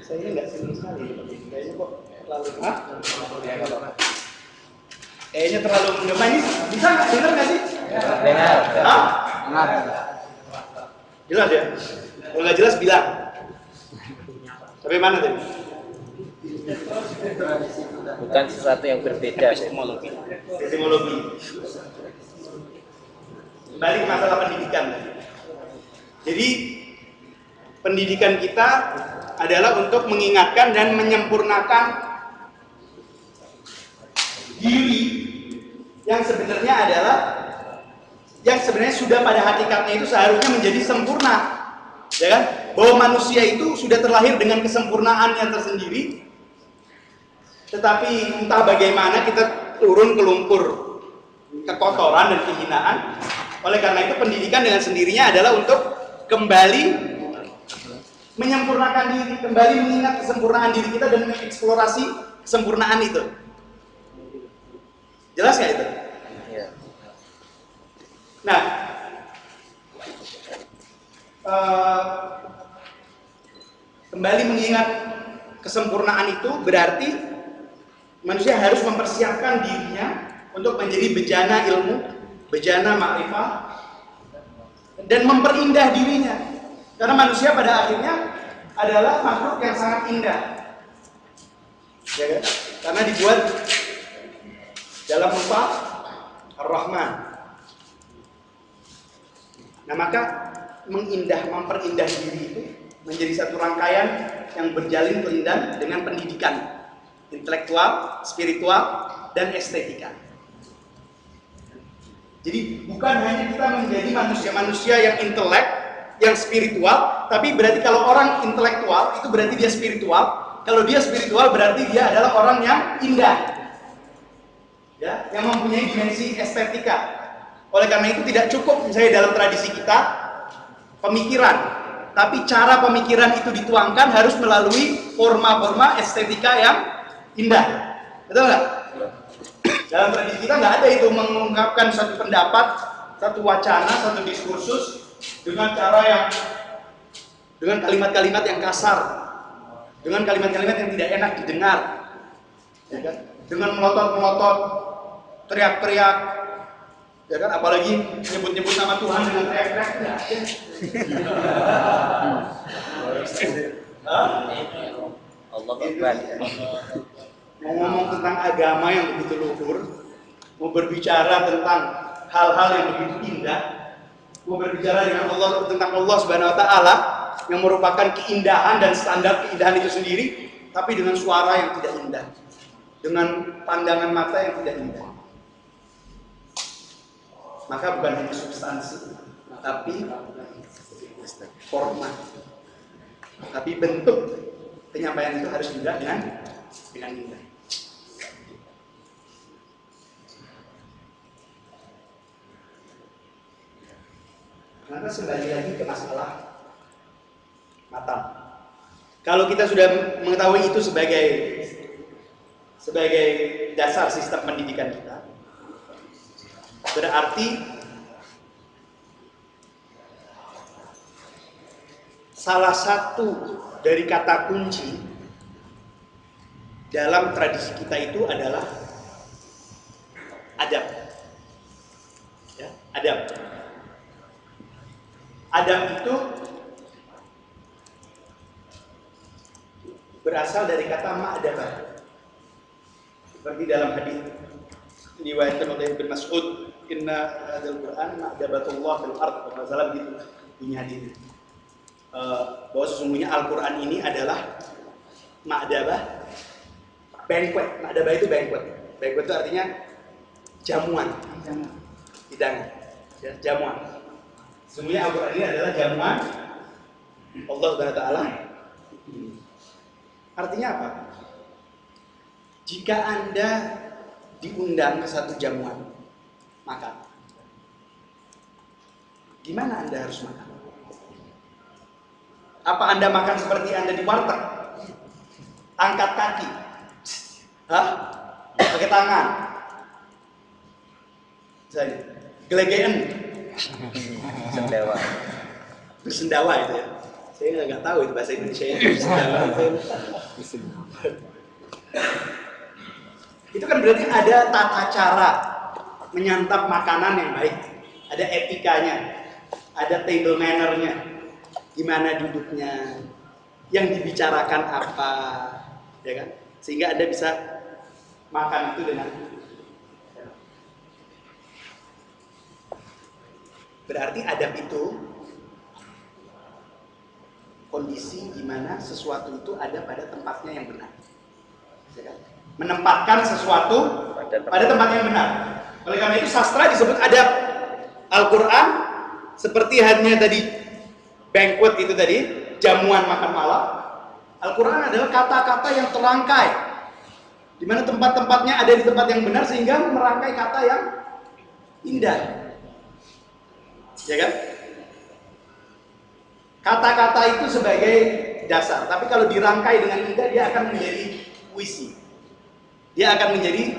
Saya ini nggak senang sekali. Kayaknya kok terlalu kayaknya terlalu menggema ini. Bisa nggak dengar nggak sih? Dengar. Dengar. Jelas ya? Kalau nggak jelas bilang. Sampai mana tadi? Bukan sesuatu yang berbeda. Epistemologi. Kembali ke masalah pendidikan. Jadi pendidikan kita adalah untuk mengingatkan dan menyempurnakan diri yang sebenarnya sudah pada hakikatnya itu seharusnya menjadi sempurna, ya kan? Bahwa manusia itu sudah terlahir dengan kesempurnaannya tersendiri, tetapi entah bagaimana kita turun ke lumpur kekotoran dan kehinaan. Oleh karena itu pendidikan dengan sendirinya adalah untuk kembali menyempurnakan diri, kembali mengingat kesempurnaan diri kita dan mengeksplorasi kesempurnaan itu. Jelas nggak itu? Iya. Nah, kembali mengingat kesempurnaan itu berarti manusia harus mempersiapkan dirinya untuk menjadi bejana ilmu, bejana makrifat, dan memperindah dirinya. Karena manusia pada akhirnya adalah makhluk yang sangat indah, ya kan? Karena dibuat dalam rupa Ar-Rahman. Nah, maka memperindah diri itu menjadi satu rangkaian yang berjalin kelindan dengan pendidikan intelektual, spiritual, dan estetika. Jadi bukan hanya kita menjadi manusia-manusia yang intelek, yang spiritual, tapi berarti kalau orang intelektual itu berarti dia spiritual. Kalau dia spiritual berarti dia adalah orang yang indah, ya, yang mempunyai dimensi estetika. Oleh karena itu tidak cukup misalnya dalam tradisi kita pemikiran, tapi cara pemikiran itu dituangkan harus melalui forma-forma estetika yang indah. Betul nggak? Dalam tradisi kita nggak ada itu mengungkapkan satu pendapat, satu wacana, satu diskursus dengan cara yang dengan kalimat-kalimat yang kasar, dengan kalimat-kalimat yang tidak enak didengar, ya kan? Dengan melotot-melotot, teriak-teriak, ya kan? Apalagi nyebut-nyebut nama Tuhan dengan teriak-teriak, tidak ada. Allah Akbar. Mau ngomong tentang agama yang begitu luhur, mau berbicara tentang hal-hal yang begitu indah, mau berbicara dengan Allah tentang Allah Subhanahu Wa Taala yang merupakan keindahan dan standar keindahan itu sendiri, tapi dengan suara yang tidak indah, dengan pandangan mata yang tidak indah. Maka bukan hanya substansi, tapi format, tapi bentuk penyampaian itu harus juga dengan indah. Karena kembali lagi ke masalah mata. Kalau kita sudah mengetahui itu sebagai dasar sistem pendidikan kita, berarti salah satu dari kata kunci dalam tradisi kita itu adalah adab. Ya, adab. Adab itu berasal dari kata ma'adabah. Seperti dalam hadis riwayatkan oleh Ibnu Mas'ud, inna hadzal Qur'an ma'adabatullah fil ardh, masalah begitu punya hadis. Bahwa sesungguhnya Al-Qur'an ini adalah ma'adabah, banquet. Ma'adabah itu banquet. Banquet itu artinya jamuan, hidangan, ya, jamuan. Sesungguhnya Al-Quran ini adalah jamuan Allah Subhanahu Wa Taala. Artinya apa? Jika Anda diundang ke satu jamuan makan, gimana Anda harus makan? Apa Anda makan seperti Anda di warteg? Angkat kaki, pakai tangan, gelegean, Sendawa. bersendawa itu ya. Saya nggak tahu itu bahasa Indonesia itu. Itu kan berarti ada tata cara menyantap makanan yang baik, ada etikanya, ada table manner-nya, gimana duduknya, yang dibicarakan apa, ya kan? Sehingga Anda bisa makan itu dengan berarti adab itu kondisi di mana sesuatu itu ada pada tempatnya yang benar, ya kan? Menempatkan sesuatu pada tempat yang benar. Oleh karena itu sastra disebut adab. Al-Quran seperti hanya tadi banquet itu tadi, jamuan makan malam. Al-Quran adalah kata-kata yang terangkai, di mana tempat-tempatnya ada di tempat yang benar sehingga merangkai kata yang indah, ya kan? Kata-kata itu sebagai dasar, tapi kalau dirangkai dengan indah dia akan menjadi puisi, dia akan menjadi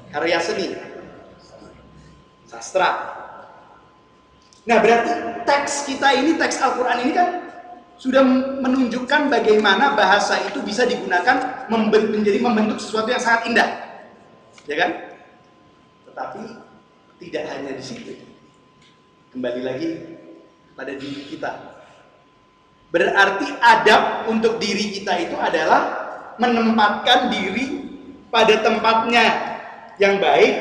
karya seni, sastra. Nah berarti teks kita ini, teks Al-Quran ini kan sudah menunjukkan bagaimana bahasa itu bisa digunakan menjadi membentuk sesuatu yang sangat indah, ya kan? Tetapi tidak hanya di situ, kembali lagi pada diri kita. Berarti adab untuk diri kita itu adalah menempatkan diri pada tempatnya yang baik,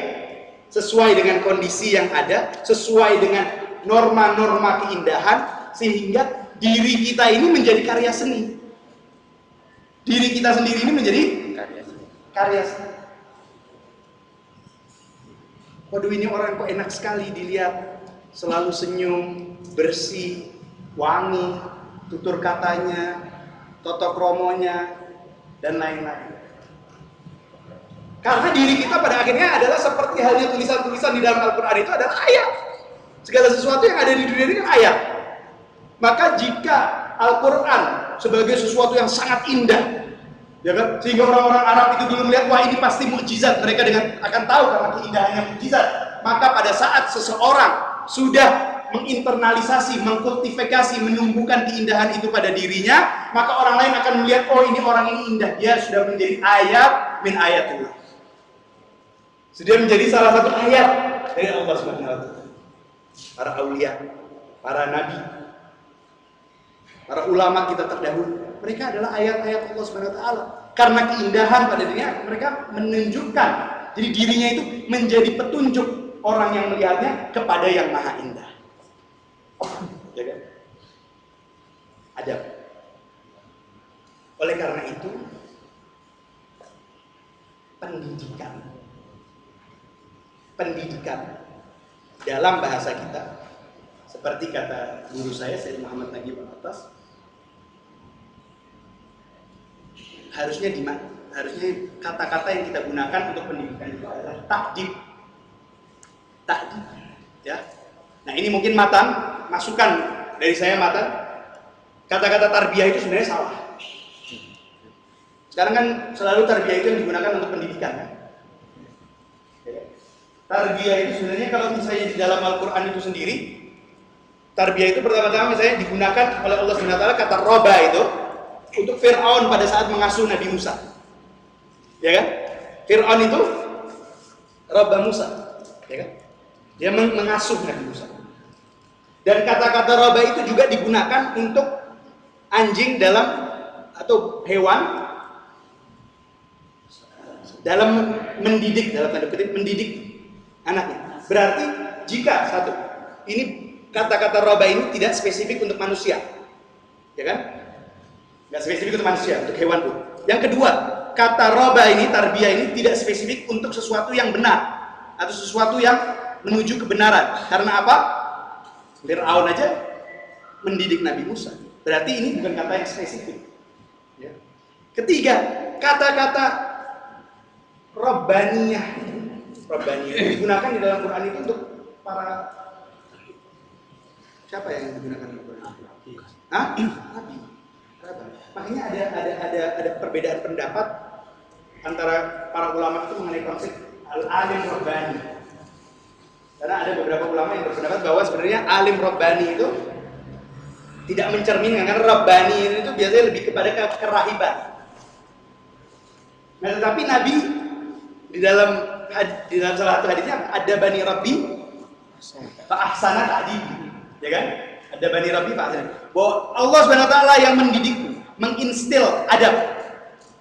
sesuai dengan kondisi yang ada, sesuai dengan norma-norma keindahan, sehingga diri kita ini menjadi karya seni. Diri kita sendiri ini menjadi karya seni. Waduh, ini orang kok enak sekali dilihat, selalu senyum, bersih, wangi, tutur katanya, toto kromonya, dan lain-lain. Karena diri kita pada akhirnya adalah seperti halnya tulisan-tulisan di dalam Al-Quran itu adalah ayat. Segala sesuatu yang ada di dunia ini kan ayat. Maka jika Al-Quran sebagai sesuatu yang sangat indah, ya kan? Sehingga orang-orang Arab itu dulu melihat, wah ini pasti mukjizat, mereka akan tahu karena keindahannya mukjizat. Maka pada saat seseorang sudah menginternalisasi, mengkultifikasi, menumbuhkan keindahan itu pada dirinya, maka orang lain akan melihat, oh ini orang ini indah, dia sudah menjadi ayat min ayatullah. Sudah menjadi salah satu ayat dari Allah Subhanahu wa taala. Para aulia, para nabi, para ulama kita terdahulu, mereka adalah ayat-ayat Allah Subhanahu wa taala. Karena keindahan pada dirinya, mereka menunjukkan, jadi dirinya itu menjadi petunjuk orang yang melihatnya kepada yang maha indah. Ya kan? Adab. Oleh karena itu, pendidikan dalam bahasa kita, seperti kata guru saya Syed Muhammad Nagib Al-Atas, harusnya kata-kata yang kita gunakan untuk pendidikan itu adalah takdib, ya. Nah ini mungkin masukan dari saya matan, kata-kata tarbiyah itu sebenarnya salah. Sekarang kan selalu tarbiyah itu yang digunakan untuk pendidikan, kan? Tarbiyah itu sebenarnya kalau misalnya di dalam Al-Quran itu sendiri, tarbiyah itu pertama-tama misalnya digunakan oleh Allah SWT kata roba itu untuk Fir'aun pada saat mengasuh Nabi Musa, ya kan? Fir'aun itu roba Musa, ya kan? Dia mengasuh Nabi Musa. Dan kata-kata roba itu juga digunakan untuk anjing atau hewan dalam mendidik, dalam tanda kutip mendidik anaknya. Berarti jika ini kata-kata roba ini tidak spesifik untuk manusia, ya kan? Nggak spesifik untuk manusia, untuk hewan pun. Yang kedua, kata roba ini, tarbiyah ini tidak spesifik untuk sesuatu yang benar atau sesuatu yang menuju kebenaran. Karena apa? Fir'aun aja mendidik Nabi Musa. Berarti ini bukan kata yang spesifik. Ya. Ketiga, kata-kata Rabbaniyah digunakan di dalam Quran itu untuk para siapa yang digunakan di Quran? Nabi. Makanya ada perbedaan pendapat antara para ulama itu mengenai konsep al-alim rabbani. Karena ada beberapa ulama yang berpendapat bahwa sebenarnya alim rabbani itu tidak mencerminkan, karena Rabbani itu biasanya lebih kepada kerahiban. Nah, tetapi Nabi di dalam salah satu hadisnya ada bani Rabbi fa ahsana ta'dib, ya kan? Ada bani Rabbi fa ahsana. Bahwa Allah Subhanahu wa taala yang mendidikku, menginstil adab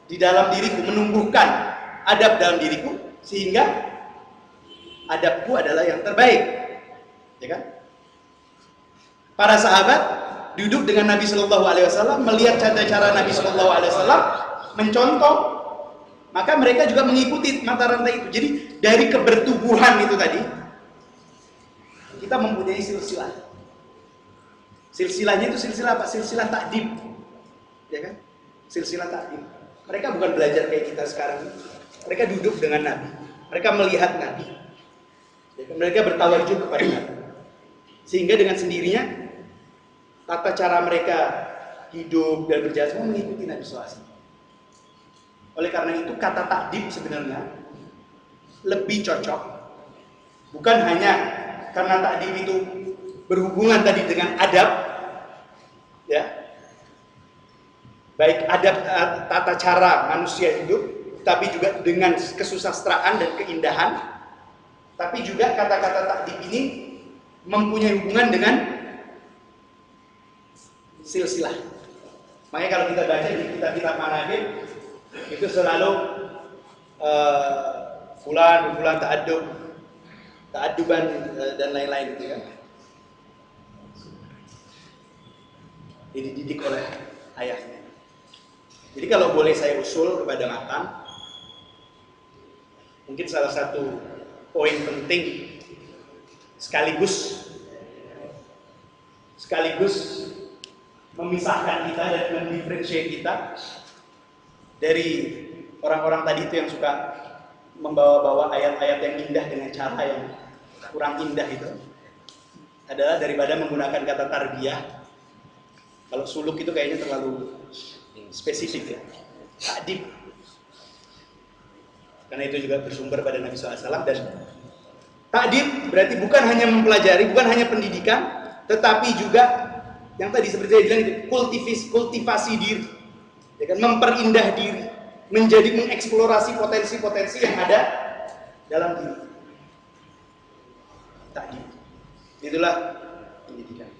di dalam diriku, menumbuhkan adab dalam diriku sehingga adabku adalah yang terbaik. Ya kan? Para sahabat duduk dengan Nabi Shallallahu Alaihi Wasallam, melihat cara Nabi Shallallahu Alaihi Wasallam, mencontoh, maka mereka juga mengikuti mata rantai itu. Jadi dari kebertubuhan itu tadi, kita mempunyai silsilah. Silsilahnya itu silsilah apa? Silsilah takdim, ya kan? Silsilah takdim. Mereka bukan belajar kayak kita sekarang. Mereka duduk dengan Nabi, mereka melihat Nabi, mereka bertawajuh kepada Nabi. Sehingga dengan sendirinya tata cara mereka hidup dan berjalan semua mengikuti Nabi SAW. Oleh karena itu kata takdim sebenarnya lebih cocok, bukan hanya karena takdim itu berhubungan tadi dengan adab, ya, baik adab tata cara manusia hidup, tapi juga dengan kesusastraan dan keindahan. Tapi juga kata-kata takdim ini mempunyai hubungan dengan silsilah. Makanya kalau kita baca di kitab-kitab manaqib itu selalu fulan ta'adduban dan lain-lain gitu kan. Jadi dididik oleh ayahnya. Jadi kalau boleh saya usul kepada Matan, mungkin salah satu poin penting sekaligus memisahkan kita dan mendiferensiasi kita dari orang-orang tadi itu yang suka membawa-bawa ayat-ayat yang indah dengan cara yang kurang indah itu adalah daripada menggunakan kata tarbiyah. Kalau suluk itu kayaknya terlalu spesifik ya. Ta'dib. Karena itu juga bersumber pada Nabi SAW. Dan ta'dib berarti bukan hanya mempelajari, bukan hanya pendidikan, tetapi juga yang tadi seperti saya bilang itu kultivasi diri, ya kan? Memperindah diri, mengeksplorasi potensi-potensi yang ada dalam diri. Ta'dib. Itulah pendidikan.